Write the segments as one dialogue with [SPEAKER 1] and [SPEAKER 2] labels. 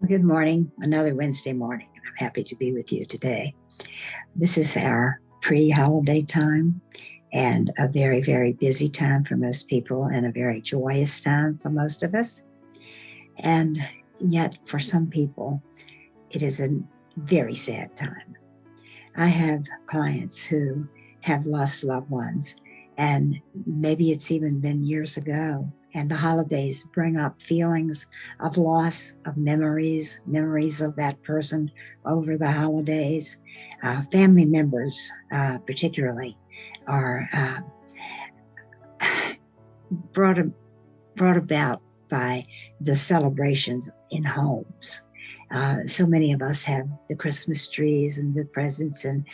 [SPEAKER 1] Good morning, another Wednesday morning, and I'm happy to be with you today. This is our pre-holiday time and a very, very busy time for most people and a very joyous time for most of us. And yet for some people, it is a very sad time. I have clients who have lost loved ones, and maybe it's even been years ago. And the holidays bring up feelings of loss, of memories of that person over the holidays. Family members, particularly, are brought about by the celebrations in homes. So many of us have the Christmas trees and the presents and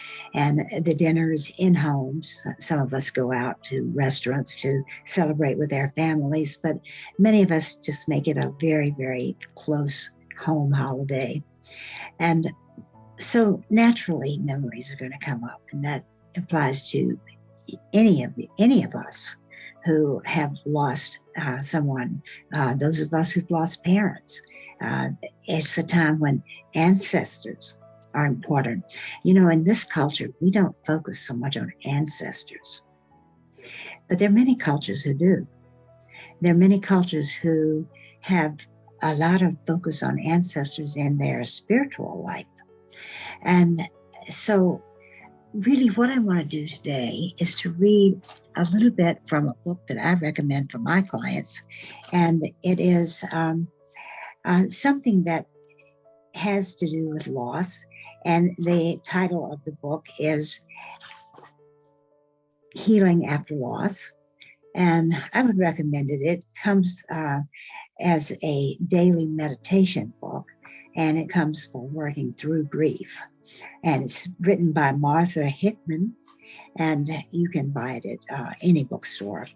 [SPEAKER 1] the dinners in homes. Some of us go out to restaurants to celebrate with our families, but many of us just make it a very, very close home holiday. And so naturally, memories are going to come up, and that applies to any of us who have lost someone, those of us who've lost parents. It's a time when ancestors are important. You know, in this culture, we don't focus so much on ancestors, but there are many cultures who do. There are many cultures who have a lot of focus on ancestors in their spiritual life. And so really what I want to do today is to read a little bit from a book that I recommend for my clients. And it is something that has to do with loss. And the title of the book is Healing After Loss. And I would recommend it. It comes as a daily meditation book, and it comes for working through grief. And it's written by Martha Hickman, and you can buy it at any bookstore.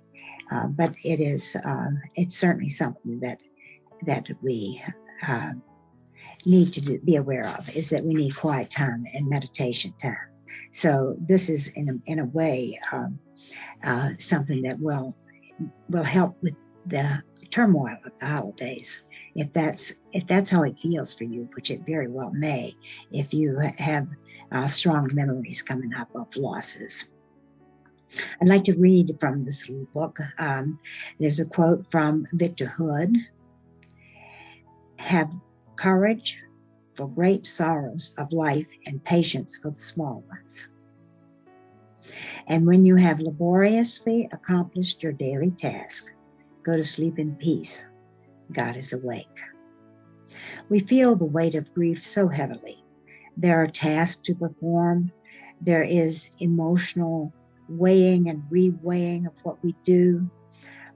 [SPEAKER 1] But it's certainly something that we need to be aware of, is that we need quiet time and meditation time. So this is in a way something that will help with the turmoil of the holidays. If that's how it feels for you, which it very well may, if you have strong memories coming up of losses. I'd like to read from this little book. There's a quote from Victor Hood. Have courage for great sorrows of life and patience for the small ones. And when you have laboriously accomplished your daily task, go to sleep in peace. God is awake. We feel the weight of grief so heavily. There are tasks to perform. There is emotional weighing and re-weighing of what we do.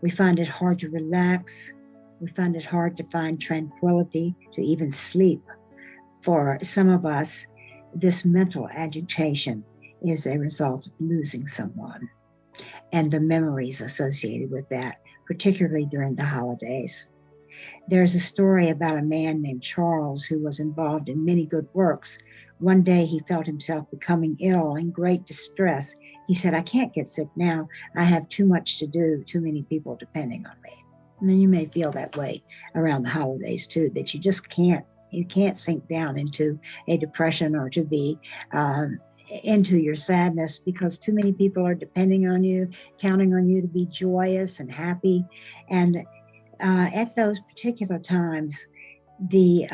[SPEAKER 1] We find it hard to relax. We find it hard to find tranquility, to even sleep. For some of us, this mental agitation is a result of losing someone and the memories associated with that, particularly during the holidays. There's a story about a man named Charles who was involved in many good works. One day he felt himself becoming ill, in great distress. He said, I can't get sick now. I have too much to do, too many people depending on me. And then you may feel that way around the holidays too, that you just can't sink down into a depression or to be into your sadness because too many people are depending on you, counting on you to be joyous and happy. And at those particular times, the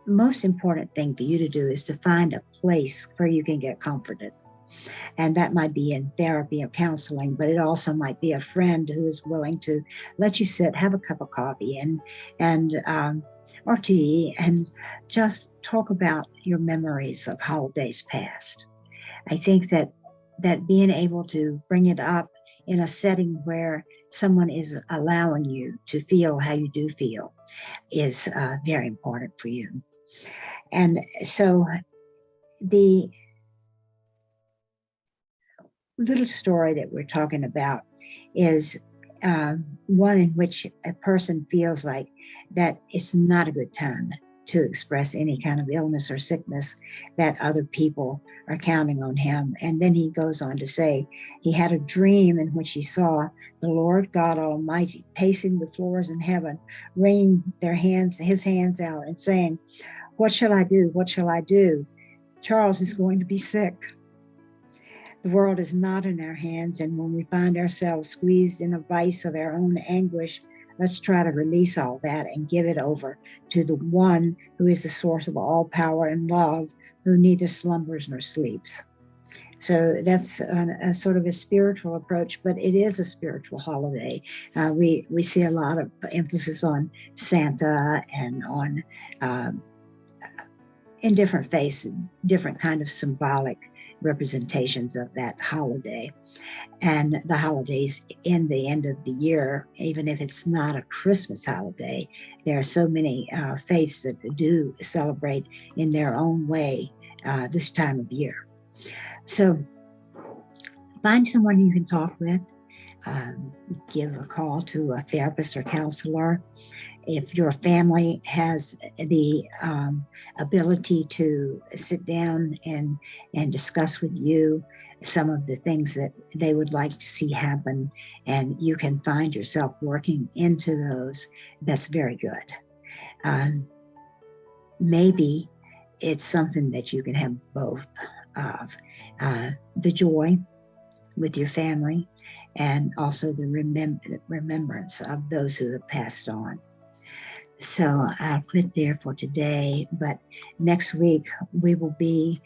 [SPEAKER 1] most important thing for you to do is to find a place where you can get comforted. And that might be in therapy or counseling, but it also might be a friend who is willing to let you sit, have a cup of coffee and or tea, and just talk about your memories of holidays past. I think that being able to bring it up in a setting where someone is allowing you to feel how you do feel is very important for you. And so the little story that we're talking about is one in which a person feels like that it's not a good time to express any kind of illness or sickness that other people are counting on him. And then he goes on to say he had a dream in which he saw the Lord God Almighty pacing the floors in heaven, wringing his hands out and saying, "What shall I do? What shall I do? Charles is going to be sick." The world is not in our hands, and when we find ourselves squeezed in a vice of our own anguish, let's try to release all that and give it over to the one who is the source of all power and love, who neither slumbers nor sleeps. So that's a sort of a spiritual approach, but it is a spiritual holiday. We see a lot of emphasis on Santa and on in different faces, different kind of symbolic representations of that holiday. And the holidays in the end of the year, even if it's not a Christmas holiday, there are so many faiths that do celebrate in their own way this time of year. So find someone you can talk with, give a call to a therapist or counselor. If your family has the ability to sit down and discuss with you some of the things that they would like to see happen, and you can find yourself working into those, that's very good. Maybe it's something that you can have both of, the joy with your family and also the remembrance of those who have passed on. So I'll quit there for today, but next week we will be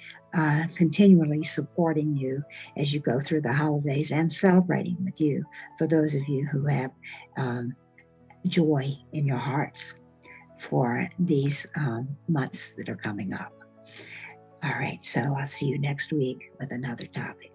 [SPEAKER 1] continually supporting you as you go through the holidays and celebrating with you for those of you who have joy in your hearts for these months that are coming up. All right, so I'll see you next week with another topic.